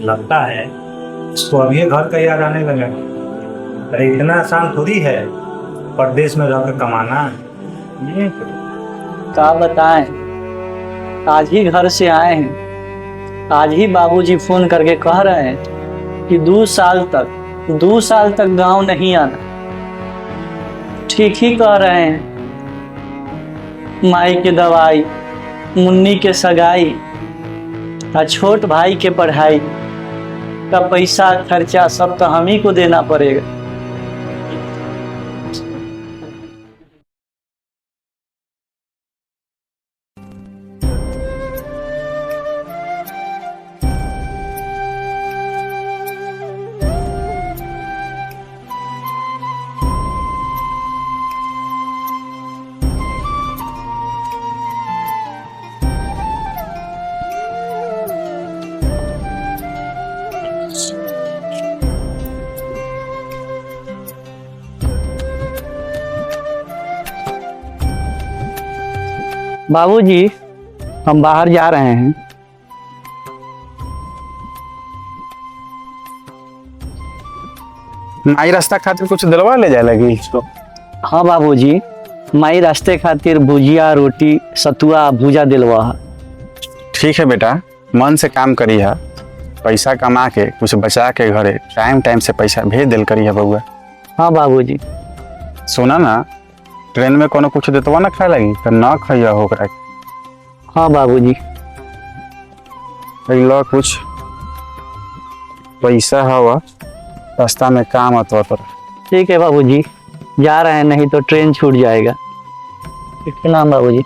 लगता है इसको अभी घर का याद आने लगा। अरे इतना आसान थोड़ी है परदेश में रहकर कमाना। ये क्या बताएं। आज ही घर से आए हैं। आज ही बाबूजी फोन करके कह रहे हैं कि 2 साल तक गांव नहीं आना। ठीक ही कह रहे हैं। माई के दवाई, मुन्नी के सगाई और छोट भाई के पढ़ाई का पैसा खर्चा सब तो हम ही को देना पड़ेगा। बाबूजी, हम बाहर जा रहे हैं। माई रास्ता खातिर कुछ दिलवा ले जाए लगी इसको। हाँ बाबूजी, माई रास्ते खातिर भुजिया, रोटी, सतुआ, भुजा दिलवा। ठीक है बेटा, मन से काम करी है। पैसा कमा के कुछ बचा के घरे टाइम टाइम से पैसा भेज दिल करी है बउआ। हाँ बाबूजी। सुना ना, ट्रेन में कोनो कुछ देतवा ना खाए लगी तो ना खाइया हो करा। हाँ बाबूजी। लो कुछ पैसा हवा, रास्ता में काम आता तो। ठीक है बाबूजी, जा रहे हैं, नहीं तो ट्रेन छूट जाएगा। प्रणाम बाबूजी।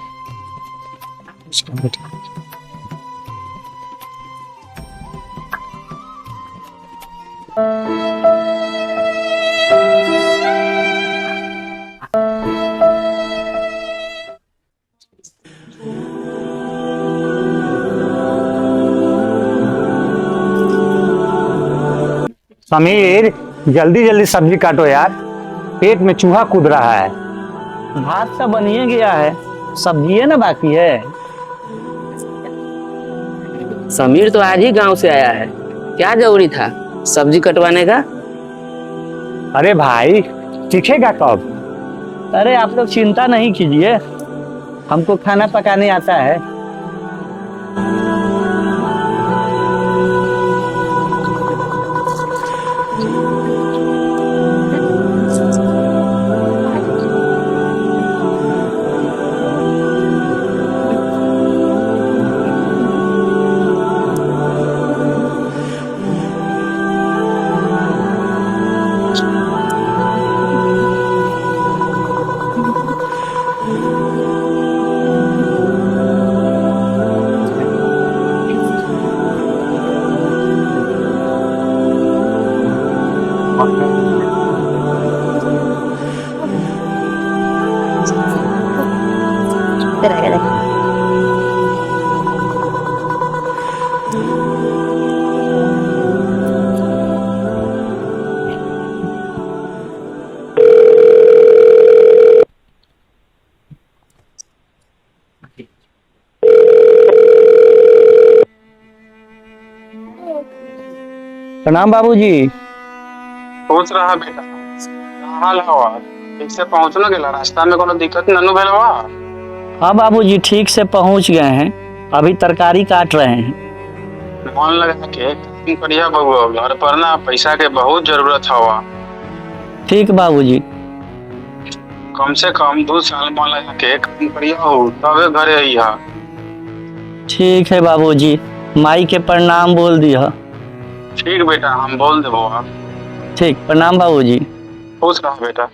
समीर, जल्दी जल्दी सब्जी काटो यार, पेट में चूहा कूद रहा है। भात तो बनिए गया है, सब्जी है ना बाकी है। समीर तो आज ही गांव से आया है, क्या जरूरी था सब्जी कटवाने का? अरे भाई, सीखेगा कब? अरे आप लोग चिंता नहीं कीजिए, हमको खाना पकाने आता है। प्रणाम बाबूजी। सोच रहा बेटा, का हाल हवा? ठीक से पहुंचना गेला? रास्ता में कोनो दिक्कत ननु भेल बा? हाँ बाबूजी, ठीक से पहुंच गए हैं, अभी तरकारी काट रहे हैं। मन लगा के काम करिया बउआ, घर पर ना पैसा के बहुत जरूरत हवा। ठीक बाबूजी। कम से कम 2 साल मन लगा के काम करिया हो, तबे घरे अइहा। ठीक है बाबूजी, माई के प्रणाम बोल दिया। ठीक बेटा, हम बोल देबो। ठीक, प्रणाम बाबूजी। खुश रहो बेटा।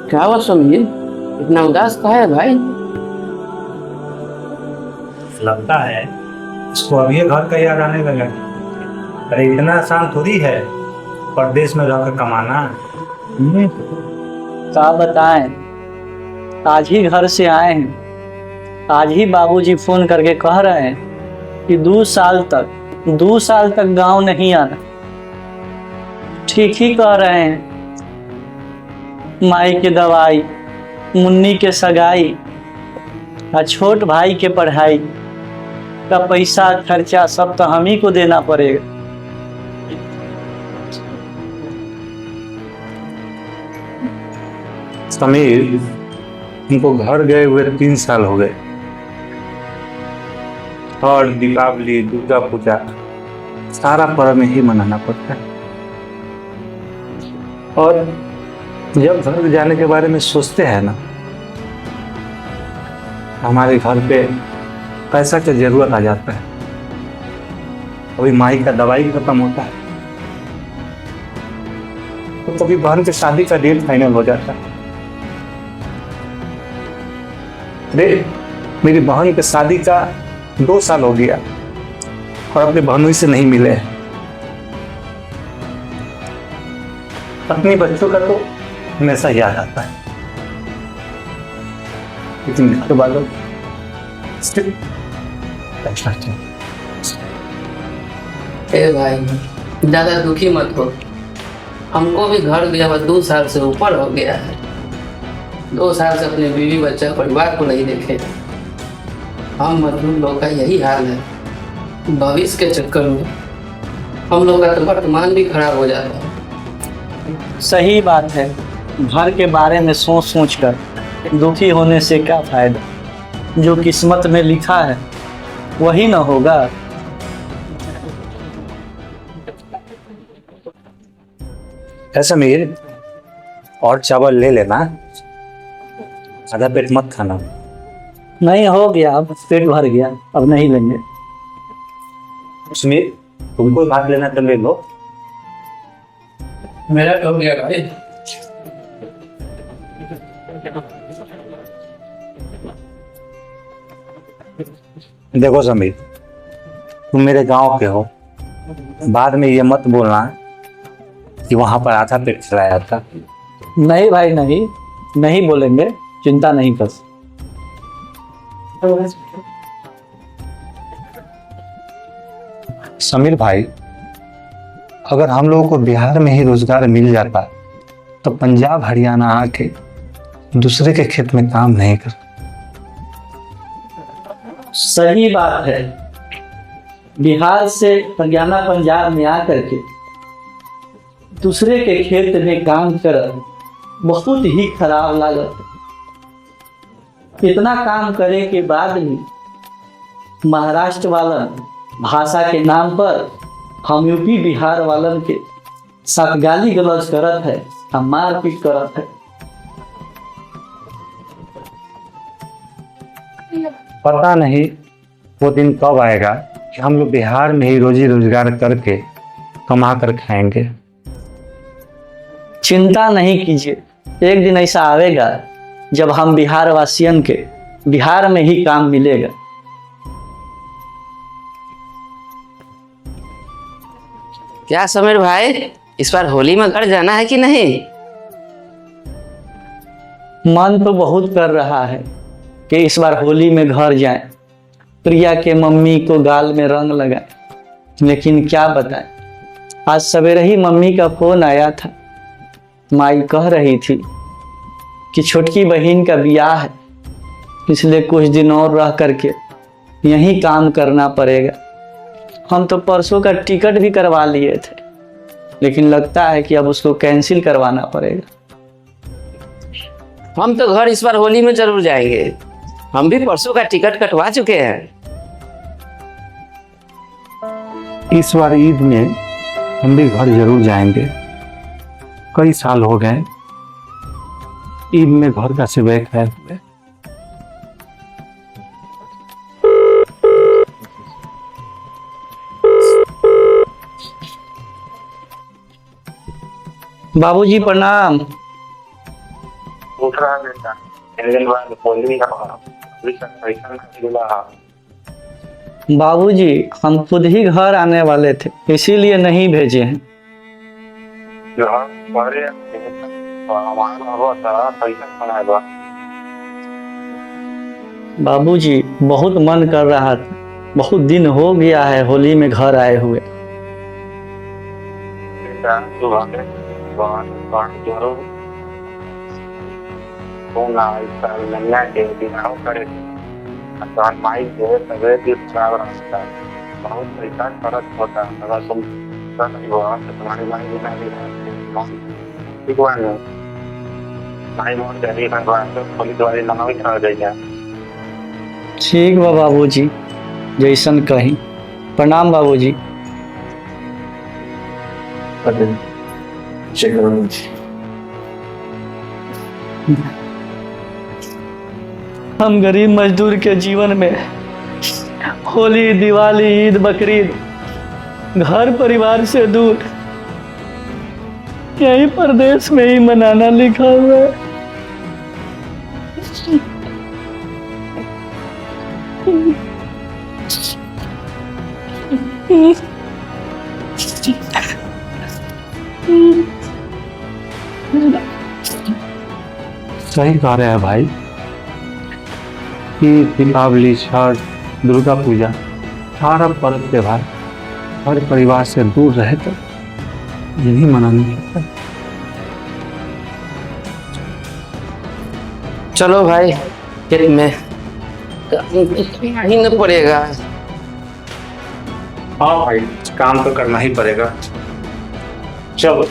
क्या हुआ समीर, इतना उदास का है भाई? लगता है इसको अभी घर का याद आने लगा। अरे इतना आसान थोड़ी है परदेश में रहकर कमाना। क्या बताएं, आज ही घर से आए हैं। आज ही बाबूजी फोन करके कह रहे हैं कि 2 साल तक गांव नहीं आना। ठीक ही कह रहे हैं। माई के दवाई, मुन्नी के सगाई और छोट भाई के पढ़ाई का पैसा खर्चा सब तो हम ही को देना पड़ेगा। समीर, उनको घर गए हुए 3 साल हो गए और दीपावली, दुर्गा पूजा सारा पर्व में ही मनाना पड़ता है। और जब घर जाने के बारे में सोचते हैं ना, हमारे घर पे पैसा की जरूरत आ जाता है। कभी माई का दवाई खत्म होता है तो कभी बहन की शादी का डेट फाइनल हो जाता है। अरे, मेरी बहन की शादी का 2 साल हो गया और अपने बहनोई से नहीं मिले हैं। अपने बच्चों का तो हमेशा याद आता है, लेकिन घर वालों सिर्फ पैसा चाहिए। ए भाई, ज्यादा दुखी मत हो। हमको भी घर गया हुआ 2 साल से ऊपर हो गया है। 2 साल से अपने बीवी बच्चा परिवार को नहीं देखे। हम मजदूर लोग का यही हाल है। भविष्य के चक्कर में हम लोग का तो वर्तमान भी खराब हो जाता है। सही बात है। घर के बारे में सोच सोच कर दुखी होने से क्या फायदा। जो किस्मत में लिखा है वही न होगा। ऐसा मीर, और चावल ले लेना, आधा पेट मत खाना। नहीं, हो गया, अब पेट भर गया, अब नहीं लेंगे। सुमीर, तुमको भाग लेना तो ले लो। मेरा हो गया भाई। देखो समीर, तुम मेरे गांव के हो, बाद में ये मत बोलना कि वहां पर आधा पेट खिलाया था। नहीं भाई, नहीं बोलेंगे, चिंता नहीं कर। समीर भाई, अगर हम लोगों को बिहार में ही रोजगार मिल जाता तो पंजाब हरियाणा आके दूसरे के खेत में काम नहीं कर। सही बात है। बिहार से हरियाणा पंजाब में आकर के दूसरे के खेत में काम कर बहुत ही खराब लागत है। इतना काम करे के बाद भी महाराष्ट्र वालन भाषा के नाम पर हम यूपी बिहार वालन के साथ गाली गलौज करत है, हम मारपीट करत है। पता नहीं वो दिन कब आएगा कि हम लोग बिहार में ही रोजी रोजगार करके कमा कर खाएंगे। चिंता नहीं कीजिए, एक दिन ऐसा आएगा जब हम बिहार वासियन के बिहार में ही काम मिलेगा। क्या समीर भाई, इस बार होली में घर जाना है कि नहीं? मन तो बहुत कर रहा है कि इस बार होली में घर जाएं, प्रिया के मम्मी को गाल में रंग लगाएं, लेकिन क्या बताएं, आज सवेरे ही मम्मी का फोन आया था। माई कह रही थी कि छोटकी बहन का ब्याह है, इसलिए कुछ दिन और रह करके यहीं काम करना पड़ेगा। हम तो परसों का टिकट भी करवा लिए थे, लेकिन लगता है कि अब उसको कैंसिल करवाना पड़ेगा। हम तो घर इस बार होली में जरूर जाएंगे। हम भी परसों का टिकट कटवा चुके हैं। इस बार ईद में हम भी घर जरूर जाएंगे। कई साल हो गए ईद में घर का सिवाय खाए हुए। बाबूजी प्रणाम। बाबूजी, हम खुद ही घर आने वाले थे, इसीलिए नहीं भेजे हैं। बाबूजी बहुत मन कर रहा था, बहुत दिन हो गया है होली में घर आए हुए। बहुत पैसा खर्च होता है, अगर तुम नहीं हो तो तुम्हारी माई बिना भी ठीक हुआ ना। माई बहुत जल्दी तो पुलिस वाली लगा भी खा गई है। ठीक बा बाबूजी, जैसन कही। प्रणाम बाबूजी। हम गरीब मजदूर के जीवन में होली, दिवाली, ईद, बकरीद घर परिवार से दूर यही परदेश में ही मनाना लिखा हुआ है। सही कह रहे हैं भाई। ईद, दीपावली, छठ, दुर्गा पूजा, सारा पर्व त्योहार हर परिवार से दूर रहे तो यही मनाने लगता है। चलो भाई, खेत में ही न पड़ेगा। हाँ भाई, काम तो करना ही पड़ेगा। चलो।